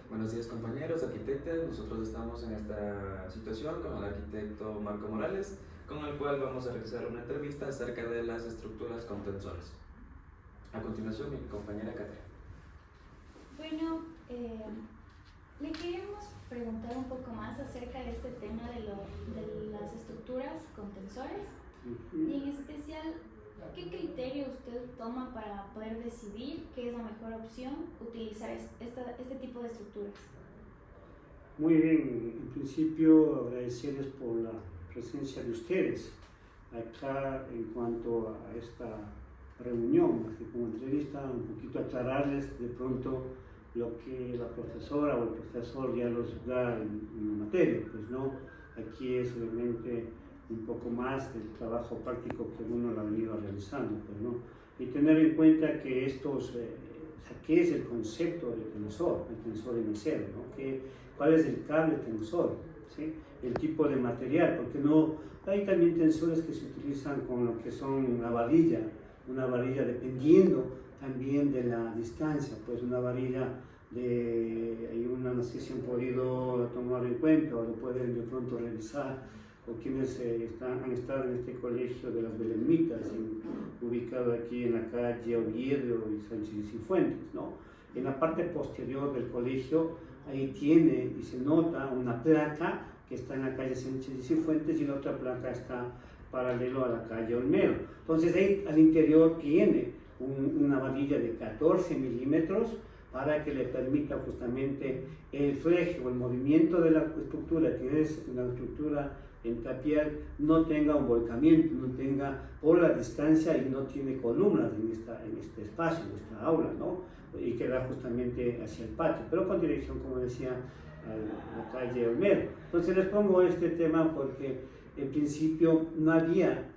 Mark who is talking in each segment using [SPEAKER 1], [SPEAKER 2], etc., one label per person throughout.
[SPEAKER 1] Buenos días compañeros, arquitectos. Nosotros estamos en esta situación con el arquitecto Marco Morales, con el cual vamos a realizar una entrevista acerca de las estructuras con tensores. A continuación, mi compañera Catherine.
[SPEAKER 2] Bueno, le queríamos preguntar un poco más acerca de este tema de las estructuras con tensores y en especial, ¿qué criterio usted toma para poder decidir qué es la mejor opción utilizar este tipo de estructuras?
[SPEAKER 3] Muy bien, en principio agradecerles por la presencia de ustedes acá en cuanto a esta reunión, más que como entrevista, un poquito aclararles de pronto lo que la profesora o el profesor ya los da en la materia, pues no, aquí es realmente un poco más del trabajo práctico que uno lo ha venido realizando, pues no, y tener en cuenta que estos, ¿qué es el concepto de tensor, el tensor MCR, ¿no? ¿Cuál es el cable tensor? ¿Sí? El tipo de material, porque no, hay también tensores que se utilizan con lo que son una varilla dependiendo también de la distancia, pues una varilla hay una, no sé si han podido tomar en cuenta o lo pueden de pronto revisar, o quienes han estado en este colegio de las Belemnitas, ubicado aquí en la calle Oviedo y Sánchez y Cifuentes, ¿no? En la parte posterior del colegio, ahí tiene y se nota una placa que está en la calle Sánchez y Cifuentes y la otra placa está paralelo a la calle Olmedo. Entonces ahí al interior tiene una varilla de 14 milímetros para que le permita justamente el fleje o el movimiento de la estructura, que es una estructura en tapial, no tenga un volcamiento, no tenga por la distancia y no tiene columnas en este espacio, en esta aula, ¿no? Y que da justamente hacia el patio, pero con dirección, como decía, a la calle Olmedo. Entonces les pongo este tema porque en principio no había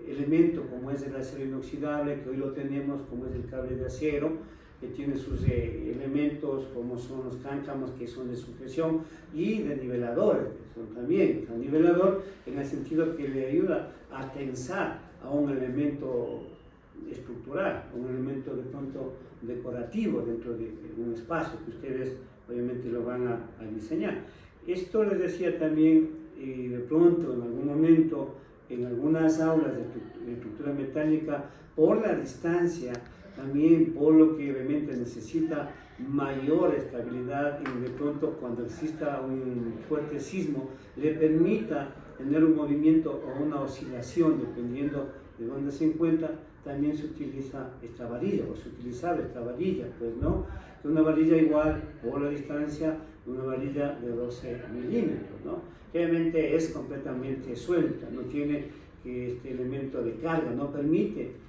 [SPEAKER 3] elemento como es el acero inoxidable, que hoy lo tenemos, como es el cable de acero, que tiene sus elementos como son los cáncamos, que son de sujeción, y de niveladores, que son también un nivelador en el sentido que le ayuda a tensar a un elemento estructural, un elemento de pronto decorativo dentro de un espacio que ustedes obviamente lo van a diseñar. Esto les decía también, de pronto en algún momento en algunas aulas de estructura metálica, por la distancia, también por lo que obviamente necesita mayor estabilidad y de pronto cuando exista un fuerte sismo le permita tener un movimiento o una oscilación dependiendo de dónde se encuentra, también se utiliza esta varilla o se utilizaba esta varilla, pues no, una varilla igual por la distancia, una varilla de 12 milímetros, ¿no? Obviamente es completamente suelta, no tiene este elemento de carga, no permite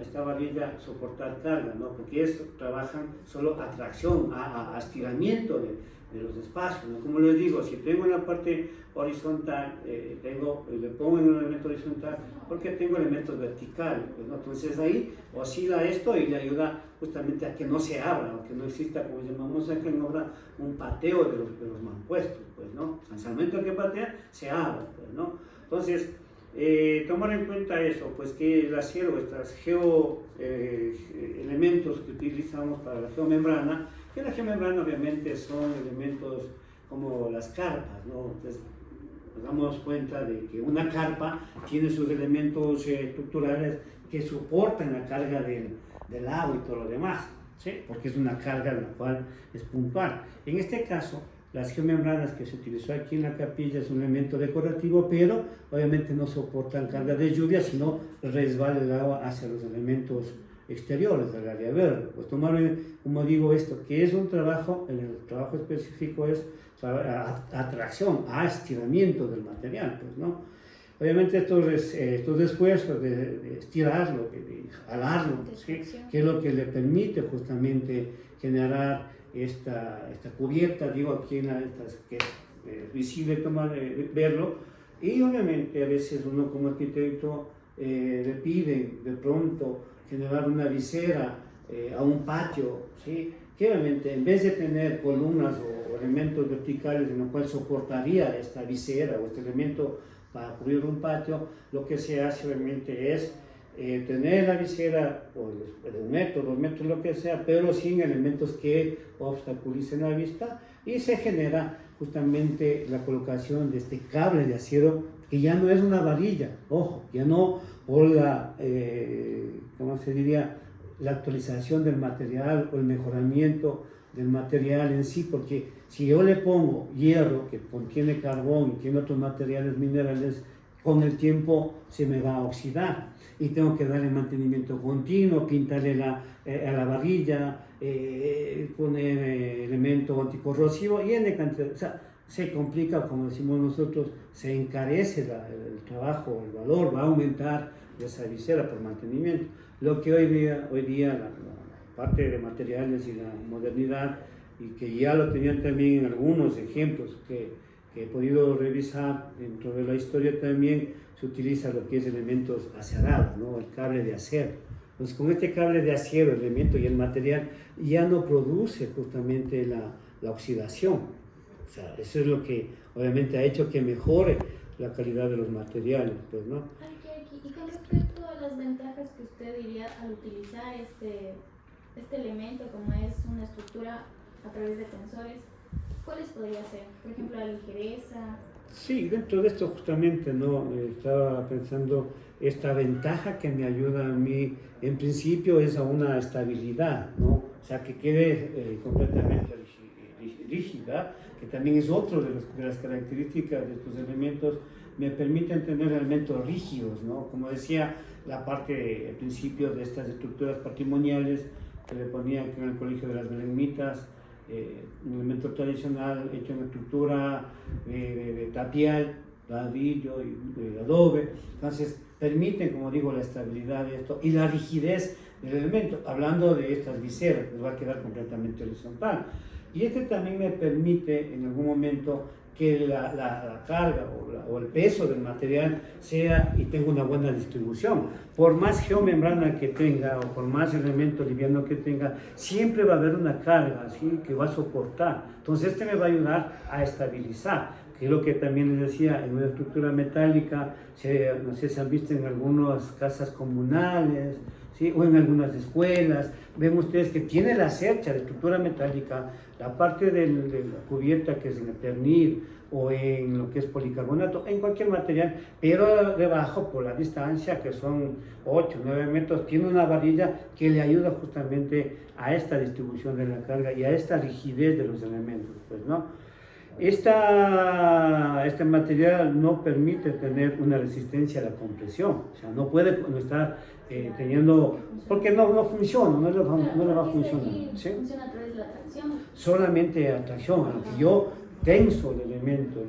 [SPEAKER 3] esta varilla soportar carga, ¿no? Porque trabajan solo a tracción, a estiramiento de los espacios, ¿no? Como les digo, si tengo en la parte horizontal, le pongo en un elemento horizontal porque tengo elementos verticales, pues, ¿no? Entonces ahí oscila esto y le ayuda justamente a que no se abra, o que no exista, como llamamos aquí en obra, un pateo de los mampuestos, pues, ¿no? O sea, al momento que patea, se abre, pues, ¿no? Entonces, tomar en cuenta eso, pues que el acero, estos elementos que utilizamos para la geomembrana, que la geomembrana obviamente son elementos como las carpas, ¿no? Entonces, nos damos cuenta de que una carpa tiene sus elementos estructurales que soportan la carga del agua y todo lo demás, ¿sí? Porque es una carga la cual es puntual. En este caso, las geomembranas que se utilizó aquí en la capilla es un elemento decorativo, pero obviamente no soportan carga de lluvia, sino resbala el agua hacia los elementos exteriores del área verde. Pues tomar, como digo, esto, que es un trabajo, el trabajo específico es atracción, a estiramiento del material, pues, ¿no? Obviamente estos esfuerzos de estirarlo, de jalarlo, ¿sí? Que es lo que le permite justamente generar esta cubierta, digo aquí que es visible verlo, y obviamente a veces uno como arquitecto le pide de pronto generar una visera a un patio, ¿sí? Que obviamente en vez de tener columnas o elementos verticales en los cuales soportaría esta visera o este elemento para cubrir un patio, lo que se hace obviamente es tener la visera o de 1 metro, 2 metros, lo que sea, pero sin elementos que obstaculicen la vista, y se genera justamente la colocación de este cable de acero que ya no es una varilla, ojo, ya no por la, ¿cómo se diría?, la actualización del material o el mejoramiento del material en sí, porque si yo le pongo hierro que contiene carbón y tiene otros materiales minerales, con el tiempo se me va a oxidar y tengo que darle mantenimiento continuo, pintarle a la varilla, poner elemento anticorrosivo y en cantidad, o sea, se complica, como decimos nosotros, se encarece el trabajo, el valor, va a aumentar esa visera por mantenimiento. Lo que hoy día la parte de materiales y la modernidad, y que ya lo tenían también en algunos ejemplos que he podido revisar dentro de la historia, también se utiliza lo que es elementos acerados, ¿no? El cable de acero. Entonces, con este cable de acero, el elemento y el material ya no produce justamente la oxidación. O sea, eso es lo que obviamente ha hecho que mejore la calidad de los materiales, pues, ¿no?
[SPEAKER 2] Y con respecto a las ventajas que usted diría al utilizar este elemento, como es una estructura a través de tensores, ¿cuáles podría ser? Por ejemplo, la ligereza.
[SPEAKER 3] Sí, dentro de esto justamente, ¿no? Estaba pensando esta ventaja que me ayuda a mí, en principio, es a una estabilidad, ¿no? O sea, que quede completamente rígida, que también es otro de las características de estos elementos, me permiten tener elementos rígidos, ¿no? Como decía, la parte, al principio, de estas estructuras patrimoniales que le ponía aquí en el Colegio de las Belemnitas, un elemento tradicional hecho en estructura de tapial, ladrillo y de adobe. Entonces permiten, como digo, la estabilidad de esto y la rigidez del elemento. Hablando de estas viseras, les va a quedar completamente horizontal. Y este también me permite en algún momento que la carga o el peso del material sea y tenga una buena distribución. Por más geomembrana que tenga o por más elemento liviano que tenga, siempre va a haber una carga, ¿sí?, que va a soportar. Entonces este me va a ayudar a estabilizar, que es lo que también les decía, en una estructura metálica, no sé si han visto en algunas casas comunales, ¿sí?, o en algunas escuelas, ven ustedes que tiene la cercha de estructura metálica, la parte de la cubierta que es en el pernil o en lo que es policarbonato, en cualquier material, pero debajo, por la distancia, que son 8 o 9 metros, tiene una varilla que le ayuda justamente a esta distribución de la carga y a esta rigidez de los elementos, pues, ¿no? Este material no permite tener una resistencia a la compresión, o sea, no puede estar teniendo, porque no funciona, no le va a funcionar. ¿Sí?
[SPEAKER 2] Funciona a través de la tracción.
[SPEAKER 3] Solamente atracción, aunque yo tenso el elemento,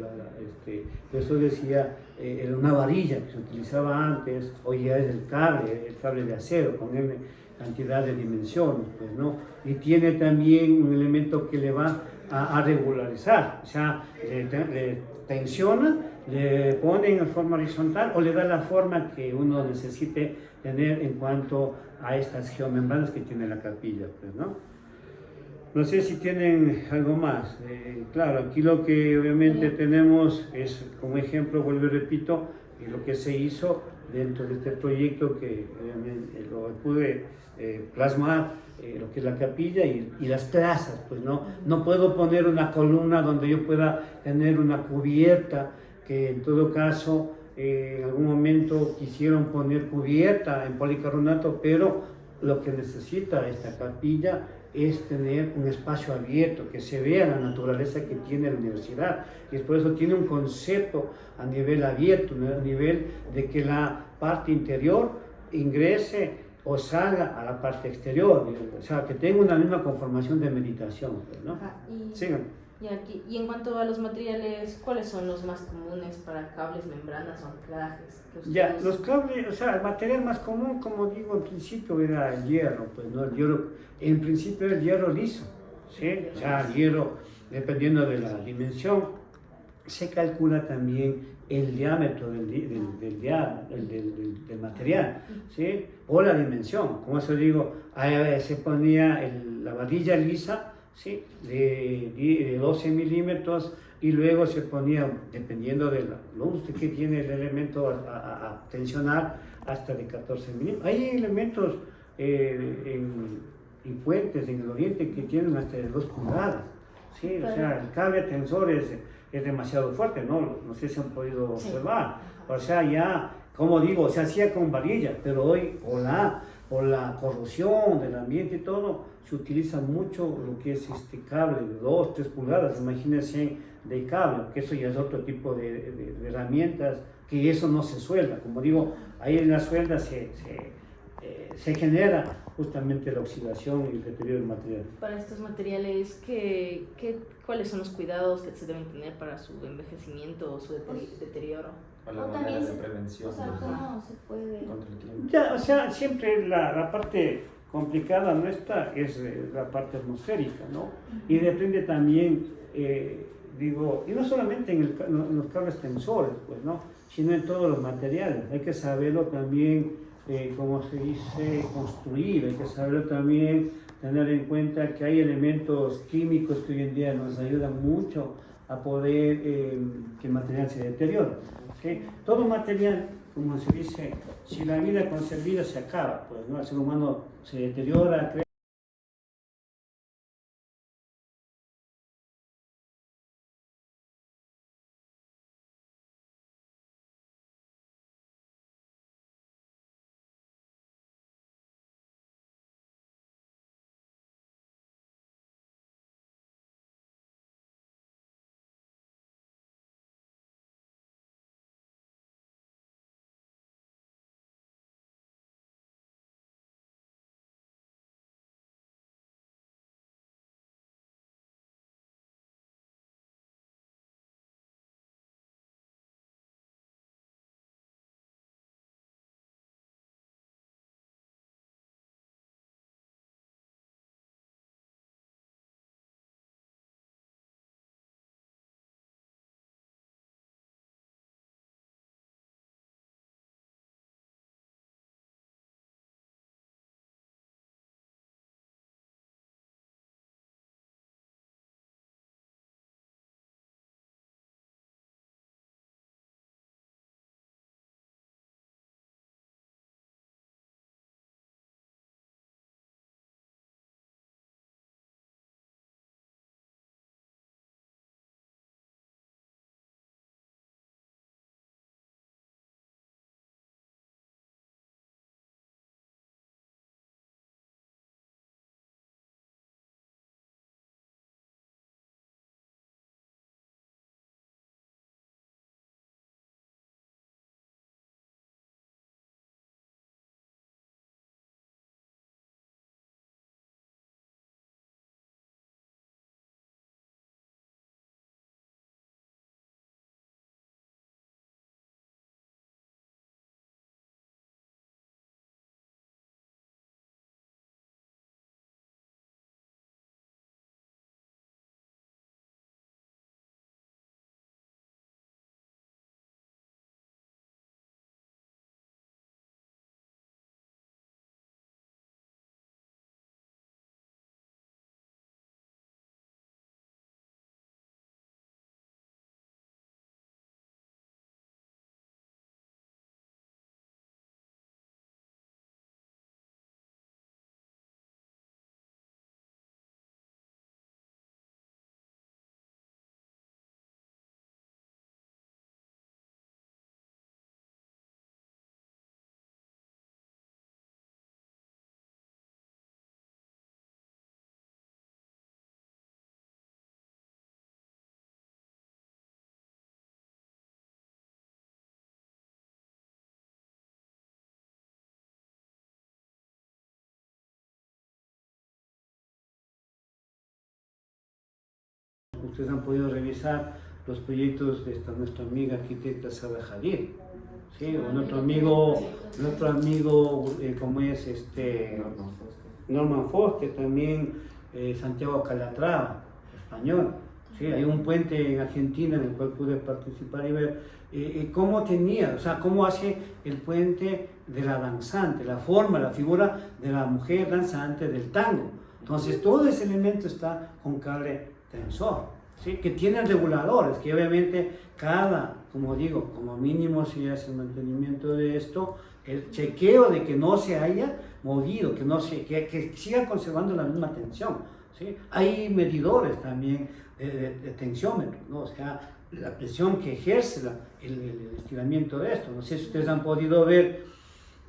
[SPEAKER 3] por eso decía, era una varilla que se utilizaba antes, hoy ya es el cable de acero, con N cantidad de dimensiones, pues, ¿no? Y tiene también un elemento que le va a regularizar, o sea, le tensiona, le pone en forma horizontal o le da la forma que uno necesite tener en cuanto a estas geomembranas que tiene la capilla, pues, ¿no? No sé si tienen algo más. Claro, aquí lo que obviamente tenemos es, como ejemplo, vuelvo y repito, lo que se hizo dentro de este proyecto que obviamente lo pude plasmar, lo que es la capilla y las plazas, pues no puedo poner una columna donde yo pueda tener una cubierta, que en todo caso en algún momento quisieron poner cubierta en policarbonato, pero lo que necesita esta capilla es tener un espacio abierto, que se vea la naturaleza que tiene la universidad, y por eso tiene un concepto a nivel abierto, a nivel de que la parte interior ingrese o salga a la parte exterior, o sea, que tenga una misma conformación de meditación, ¿no?
[SPEAKER 4] Y en cuanto a los materiales, ¿cuáles son los más comunes para cables, membranas o anclajes?
[SPEAKER 3] Ya, los cables, o sea, el material más común, como digo, en principio era el hierro, pues, ¿no? El hierro, en principio era el hierro liso, ¿sí? O sea, el hierro, dependiendo de la dimensión, se calcula también el diámetro del material, ¿sí? O la dimensión, como eso digo, se ponía la varilla lisa, ¿sí?, de 12 milímetros, y luego se ponía, dependiendo de la luz que tiene el elemento a tensionar, hasta de 14 milímetros. Hay elementos en puentes en el oriente que tienen hasta de 2 pulgadas. Sí, o sea, el cable tensor es demasiado fuerte, ¿no? No sé si han podido observar. O sea, ya, como digo, se hacía con varilla, pero hoy por la corrosión del ambiente y todo, se utiliza mucho lo que es este cable de 2, 3 pulgadas, imagínense de cable, que eso ya es otro tipo de herramientas, que eso no se suelda. Como digo, ahí en la suelda se genera justamente la oxidación y el deterioro del material.
[SPEAKER 4] Para estos materiales, ¿cuáles son los cuidados que se deben tener para su envejecimiento o su deterioro?
[SPEAKER 1] O la
[SPEAKER 2] O
[SPEAKER 1] manera
[SPEAKER 2] también
[SPEAKER 1] de prevención.
[SPEAKER 2] O sea, ¿cómo se puede?
[SPEAKER 1] Contra el clima.
[SPEAKER 3] Ya, o sea, siempre la parte complicada nuestra es la parte atmosférica, ¿no? Y depende también, digo, y no solamente en los cables tensores, pues, ¿no? Sino en todos los materiales. Hay que saberlo también, como se dice, construir, hay que saberlo también, tener en cuenta que hay elementos químicos que hoy en día nos ayudan mucho a poder que el material se deteriore. ¿Okay? Todo material, como se dice, si la vida con ser vida se acaba, pues, ¿no? El ser humano se deteriora, crece. Ustedes han podido revisar los proyectos de nuestra amiga arquitecta Sara Javier, ¿sí? O nuestro amigo, como es Norman Foster, también Santiago Calatrava, español. ¿Sí? Hay un puente en Argentina en el cual pude participar y ver cómo tenía, o sea, cómo hace el puente de la danzante, la forma, la figura de la mujer danzante del tango. Entonces, todo ese elemento está con cable tensor, ¿sí? Que tiene reguladores, que obviamente como digo, como mínimo si hace el mantenimiento de esto, el chequeo de que no se haya movido, que siga conservando la misma tensión, ¿sí? Hay medidores también de tensiómetro, ¿no? O sea, la presión que ejerce el estiramiento de esto. No sé si ustedes han podido ver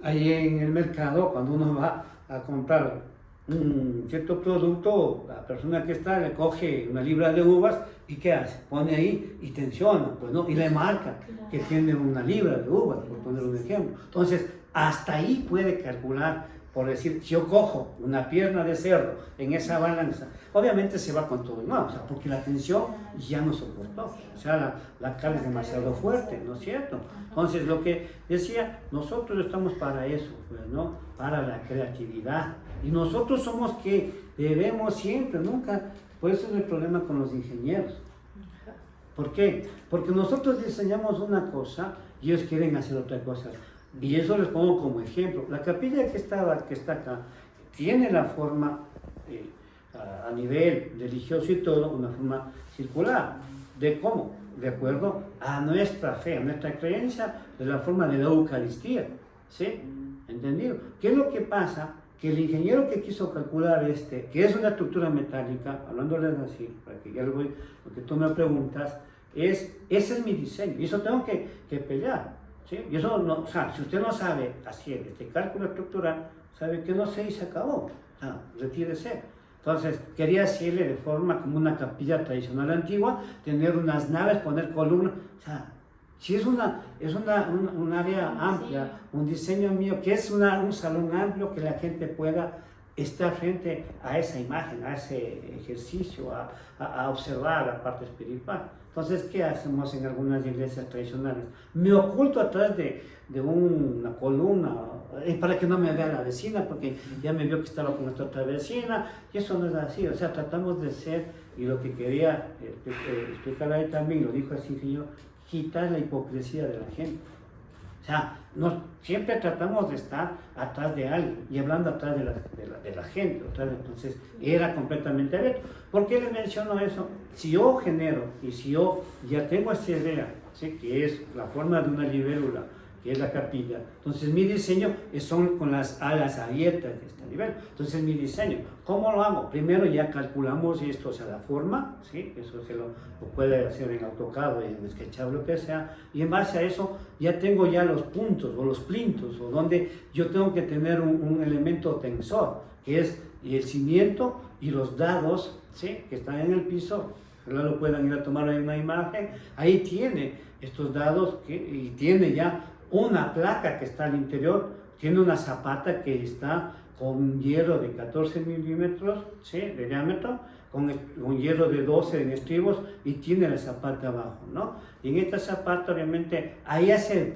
[SPEAKER 3] ahí en el mercado, cuando uno va a comprar un cierto producto, la persona que está le coge una libra de uvas y ¿qué hace? Pone ahí y tensiona, pues, ¿no? Y le marca que tiene una libra de uvas, por poner un ejemplo. Entonces, hasta ahí puede calcular, por decir, si yo cojo una pierna de cerdo en esa balanza, obviamente se va con todo el mundo, o sea, porque la tensión ya no soportó, o sea, la carga es demasiado fuerte, ¿no es cierto? Entonces, lo que decía, nosotros estamos para eso, pues, ¿no? Para la creatividad. Y nosotros somos que debemos siempre, nunca, por eso es el problema con los ingenieros. ¿Por qué? Porque nosotros diseñamos una cosa y ellos quieren hacer otra cosa. Y eso les pongo como ejemplo. La capilla que está acá tiene la forma, a nivel religioso y todo, una forma circular. ¿De cómo? De acuerdo a nuestra fe, a nuestra creencia, de la forma de la Eucaristía. ¿Sí? ¿Entendido? ¿Qué es lo que pasa? Que el ingeniero que quiso calcular que es una estructura metálica, hablándoles así, para que ya lo que tú me preguntas, ese es mi diseño, y eso tengo que pelear, ¿sí? Y eso no, o sea, si usted no sabe hacer este cálculo estructural, sabe que no sé y se acabó, o sea, retírese. Entonces, quería hacerle de forma como una capilla tradicional antigua, tener unas naves, poner columnas, o sea, si es un área amplia, un diseño mío, que es un salón amplio que la gente pueda estar frente a esa imagen, a ese ejercicio, a observar la parte espiritual. Entonces, ¿qué hacemos en algunas iglesias tradicionales? Me oculto atrás de una columna para que no me vea la vecina, porque ya me vio que estaba con nuestra otra vecina, y eso no es así. O sea, tratamos de ser, y lo que quería explicar ahí también, lo dijo así, señor, quitar la hipocresía de la gente. O sea, siempre tratamos de estar atrás de alguien y hablando atrás de la gente. Entonces, era completamente abierto. ¿Por qué les menciono eso? Si yo genero y si yo ya tengo esta idea, ¿sí? Que es la forma de una libélula, que es la capilla, entonces mi diseño son con las alas abiertas de este nivel. Entonces mi diseño, ¿cómo lo hago? Primero ya calculamos esto, o sea, la forma, ¿sí? Eso se lo puede hacer en AutoCAD o en SketchUp, lo que sea, y en base a eso ya tengo ya los puntos o los plintos, o donde yo tengo que tener un elemento tensor, que es el cimiento y los dados, ¿sí? Que están en el piso. Ojalá lo puedan ir a tomar ahí una imagen. Ahí tiene estos dados y tiene ya una placa que está al interior, tiene una zapata que está con un hierro de 14 milímetros, ¿sí? De diámetro, con un hierro de 12 en estribos, y tiene la zapata abajo, ¿no? Y en esta zapata, obviamente, ahí hace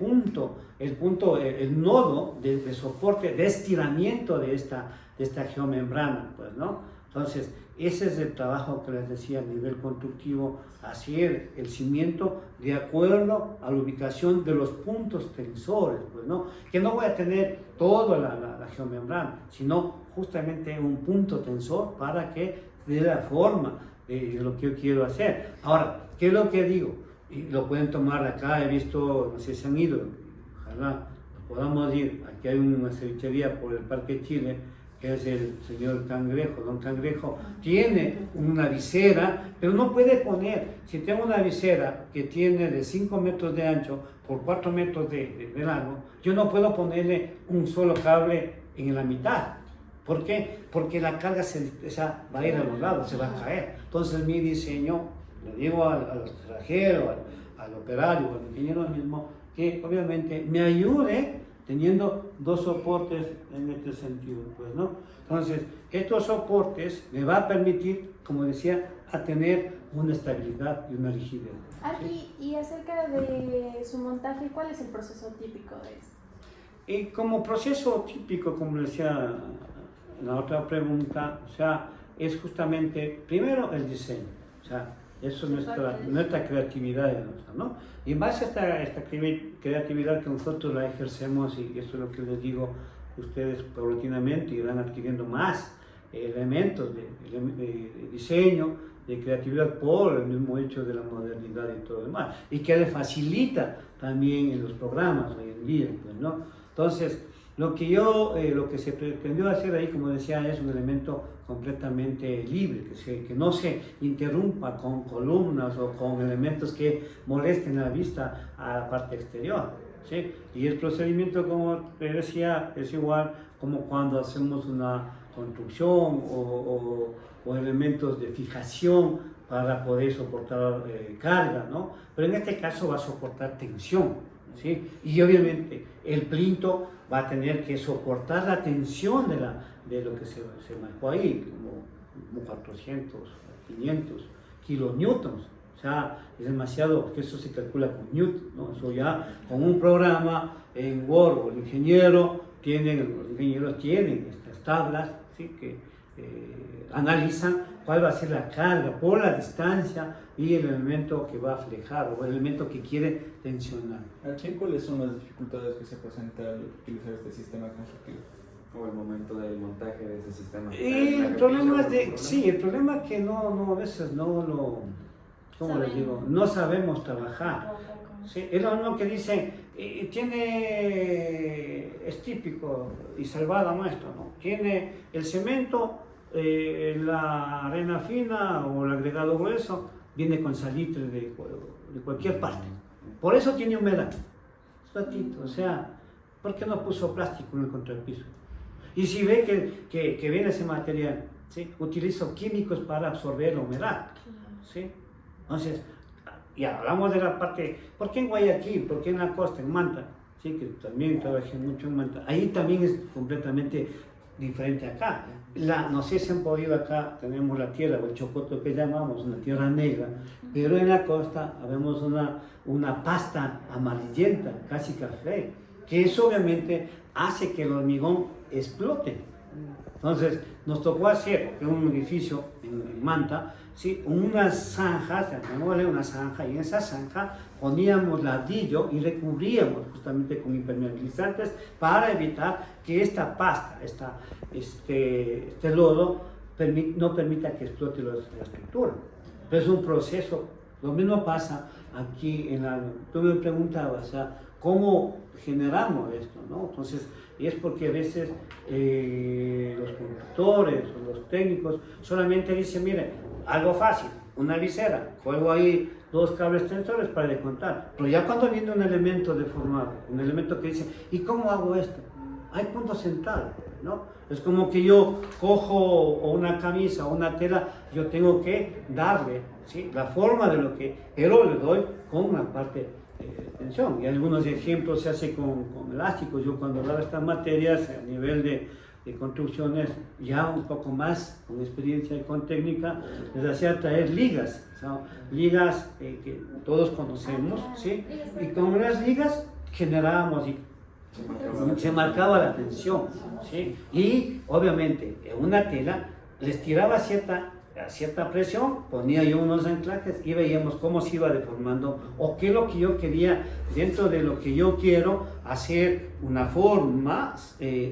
[SPEAKER 3] el nodo de soporte, de estiramiento de esta geomembrana, pues, ¿no? Entonces, ese es el trabajo que les decía a nivel constructivo, hacer el cimiento de acuerdo a la ubicación de los puntos tensores, pues, ¿no? Que no voy a tener toda la geomembrana, sino justamente un punto tensor para que dé la forma de lo que yo quiero hacer. Ahora, ¿qué es lo que digo? Y lo pueden tomar acá, he visto, no sé si han ido, ojalá podamos ir, aquí hay una cevichería por el Parque Chile, que es el señor Cangrejo, don Cangrejo, tiene una visera, pero no puede poner, si tengo una visera que tiene de 5 metros de ancho por 4 metros de largo, yo no puedo ponerle un solo cable en la mitad. ¿Por qué? Porque la carga va a ir a los lados, se va a caer. Entonces mi diseño, le digo al cerrajero, al operario, al ingeniero mismo, que obviamente me ayude teniendo dos soportes en este sentido, pues, ¿no? Entonces, estos soportes me va a permitir, como decía, a tener una estabilidad y una rigidez.
[SPEAKER 5] Aquí, y acerca de su montaje, ¿cuál es el proceso típico de esto?
[SPEAKER 3] Y como proceso típico, como decía en la otra pregunta, o sea, es justamente, primero, el diseño, o sea, eso es nuestra creatividad, ¿no? Y en base a esta creatividad que nosotros la ejercemos, y esto es lo que les digo, ustedes paulatinamente irán adquiriendo más elementos de diseño, de creatividad por el mismo hecho de la modernidad y todo lo demás, y que le facilita también en los programas hoy en día, pues, ¿no? Entonces, lo que se pretendió hacer ahí, como decía, es un elemento completamente libre, que no se interrumpa con columnas o con elementos que molesten la vista a la parte exterior, ¿sí? Y el procedimiento, como te decía, es igual como cuando hacemos una construcción o elementos de fijación para poder soportar carga, ¿no? Pero en este caso va a soportar tensión, ¿sí? Y obviamente el plinto va a tener que soportar la tensión de lo que se marcó ahí, como 400, 500 kilonewtons. O sea, es demasiado, que eso se calcula con Newton, ¿no? Eso ya con un programa en Word, los ingenieros tienen estas tablas, ¿sí? Que analizan cuál va a ser la carga por la distancia y el elemento que va a flejar o el elemento que quiere tensionar.
[SPEAKER 6] Aquí, ¿cuáles son las dificultades que se presentan al utilizar este sistema constructivo?
[SPEAKER 1] O el momento del montaje de ese sistema.
[SPEAKER 3] El problema es que no, a veces no lo, ¿cómo les digo? No sabemos trabajar. Sí, es lo mismo que dicen, es típico y salvada nuestro, ¿no? Tiene el cemento, la arena fina o el agregado grueso, viene con salitre de cualquier parte. Por eso tiene humedad. Ratito, o sea, ¿por qué no puso plástico en el contrapiso? Y si ve que viene ese material, ¿sí? Utilizo químicos para absorber la humedad, ¿sí? Entonces, y hablamos de la parte, ¿por qué en Guayaquil? ¿Por qué en la costa, en Manta? Sí, que también trabajé mucho en Manta. Ahí también es completamente diferente acá. No sé si han podido acá, tenemos la tierra, o el chocoto que llamamos, una tierra negra, pero en la costa vemos una pasta amarillenta, casi café, que eso obviamente hace que el hormigón explote. Entonces, nos tocó hacer un edificio en Manta, ¿sí? Unas zanjas, llamémosle una zanja, y en esa zanja poníamos ladrillo y recubríamos justamente con impermeabilizantes para evitar que esta pasta, este lodo, no permita que explote la estructura. Pero es un proceso. Lo mismo pasa aquí tú me preguntabas, o sea, ¿cómo generamos esto, no? Entonces, y es porque a veces los constructores o los técnicos solamente dicen, mire, algo fácil, una visera, juego ahí 2 cables tensores para descontar. Pero ya cuando viene un elemento deformado, un elemento que dice, ¿y cómo hago esto? Hay puntos centrales, ¿no? Es como que yo cojo una camisa o una tela, yo tengo que darle, ¿sí? La forma de pero le doy con una parte de tensión. Y algunos ejemplos se hace con elásticos. Yo cuando daba estas materias a nivel de construcciones, ya un poco más con experiencia y con técnica, les hacía traer ligas, o sea, ligas que todos conocemos, ¿sí? Y con las ligas generábamos y se marcaba la tensión, ¿sí? Y obviamente en una tela les tiraba cierta presión, ponía yo unos anclajes y veíamos cómo se iba deformando o qué es lo que yo quería dentro de lo que yo quiero hacer una forma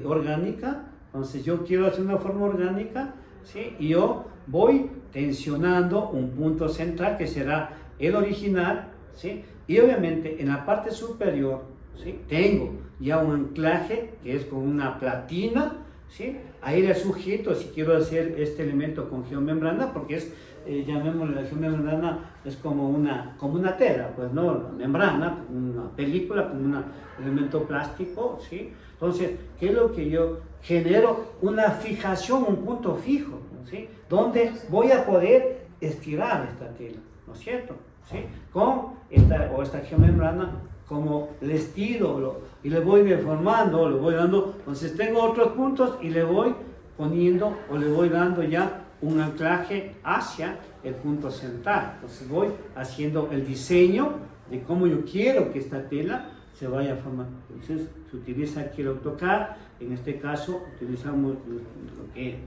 [SPEAKER 3] orgánica. Entonces yo quiero hacer una forma orgánica, ¿sí? Y yo voy tensionando un punto central que será el original, ¿sí? Y obviamente en la parte superior, ¿sí? Tengo ya un anclaje que es con una platina, ¿sí? Ahí le sujeto si quiero hacer este elemento con geomembrana, porque es, llamémosle la geomembrana, es como una tela, pues no, la membrana, una película, como un elemento plástico, ¿sí? Entonces, ¿qué es lo que yo genero? Una fijación, un punto fijo, ¿sí? Donde voy a poder estirar esta tela, ¿no es cierto? ¿Sí? Con esta geomembrana, como le estiro y le voy deformando, le voy dando, entonces tengo otros puntos y le voy poniendo o le voy dando ya un anclaje hacia el punto central. Entonces voy haciendo el diseño de cómo yo quiero que esta tela se vaya a formar. Entonces se utiliza aquí el AutoCAD, en este caso utilizamos lo que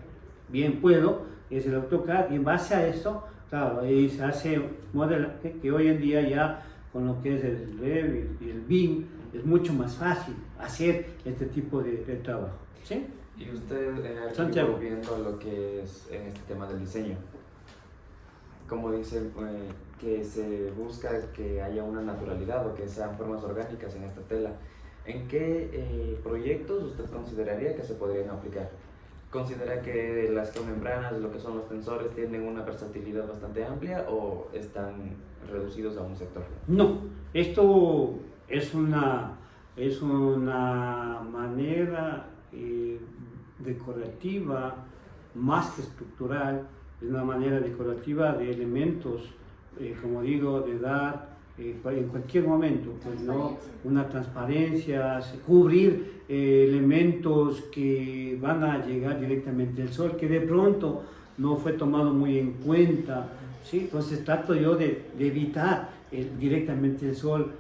[SPEAKER 3] bien puedo, es el AutoCAD, y en base a eso, claro, ahí se hace modelaje que hoy en día ya con lo que es el Revit y el BIM es mucho más fácil hacer este tipo de trabajo, ¿sí?
[SPEAKER 1] Y usted,
[SPEAKER 3] Santiago,
[SPEAKER 1] viendo lo que es en este tema del diseño, como dice, que se busca que haya una naturalidad o que sean formas orgánicas en esta tela. ¿En qué proyectos usted consideraría que se podrían aplicar? ¿Considera que las geomembranas, lo que son los tensores, tienen una versatilidad bastante amplia o están reducidos a un sector?
[SPEAKER 3] No, esto es una manera decorativa más que estructural, es una manera decorativa de elementos, como digo, de dar en cualquier momento, pues, ¿no? Una transparencia, cubrir elementos que van a llegar directamente del sol, que de pronto no fue tomado muy en cuenta, ¿sí? Entonces trato yo de evitar directamente el sol,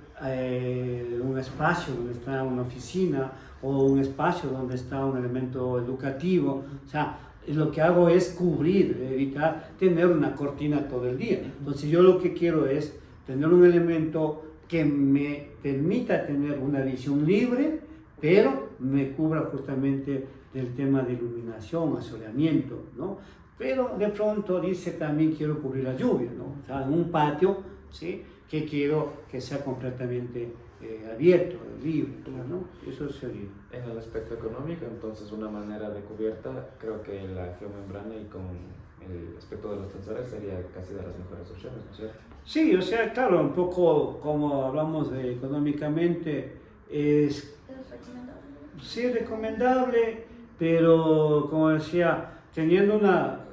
[SPEAKER 3] un espacio donde está una oficina o un espacio donde está un elemento educativo, o sea, lo que hago es cubrir, evitar tener una cortina todo el día. Entonces yo lo que quiero es tener un elemento que me permita tener una visión libre, pero me cubra justamente del tema de iluminación, asoleamiento, ¿no? Pero de pronto dice también quiero cubrir la lluvia, ¿no? O sea, en un patio, ¿sí? Que quiero que sea completamente abierto, libre, ¿no? Eso sería.
[SPEAKER 1] En el aspecto económico, entonces una manera de cubierta, creo que la geomembrana y con el aspecto de los tensores sería casi de las mejores opciones, ¿no es cierto?
[SPEAKER 3] Sí, o sea, claro, un poco como hablamos de económicamente, es sí recomendable, pero como decía, teniendo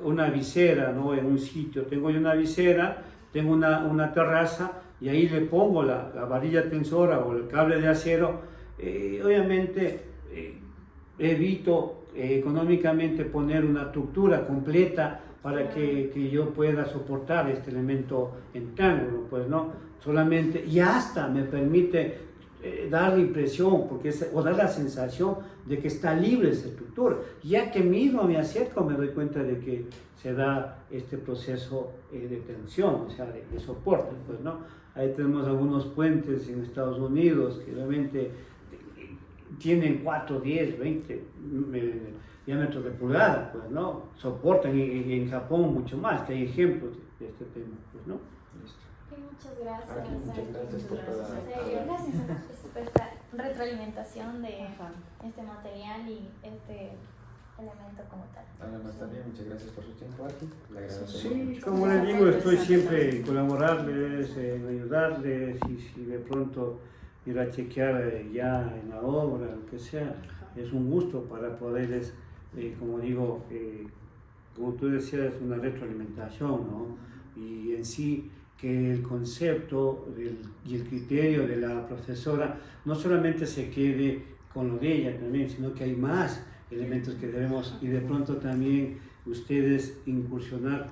[SPEAKER 3] una visera, ¿no? En un sitio, tengo yo una visera, tengo una terraza y ahí le pongo la varilla tensora o el cable de acero, obviamente evito económicamente poner una estructura completa para que yo pueda soportar este elemento en triángulo, pues no, solamente, y hasta me permite dar la impresión, o dar la sensación de que está libre esa estructura, ya que mismo me acerco me doy cuenta de que se da este proceso de tensión, o sea, de soporte, pues no. Ahí tenemos algunos puentes en Estados Unidos que realmente tienen 4, 10, 20 diámetros de pulgada, pues no, soportan, en Japón mucho más, que hay ejemplos de este tema, pues no.
[SPEAKER 1] Listo.
[SPEAKER 2] Muchas gracias.
[SPEAKER 1] Aquí, muchas gracias por toda
[SPEAKER 2] En serio, gracias por esta retroalimentación de este material y este elemento como tal.
[SPEAKER 1] Además también muchas gracias por su tiempo aquí. Le agradecemos
[SPEAKER 3] Sí,
[SPEAKER 1] mucho.
[SPEAKER 3] como les digo, estoy siempre en colaborarles, en ayudarles, y si de pronto ir a chequear ya en la obra, lo que sea, es un gusto para poderles, como digo, como tú decías, una retroalimentación, ¿no? Y en sí que el concepto y el criterio de la profesora no solamente se quede con lo de ella también, sino que hay más elementos que debemos, y de pronto también ustedes incursionar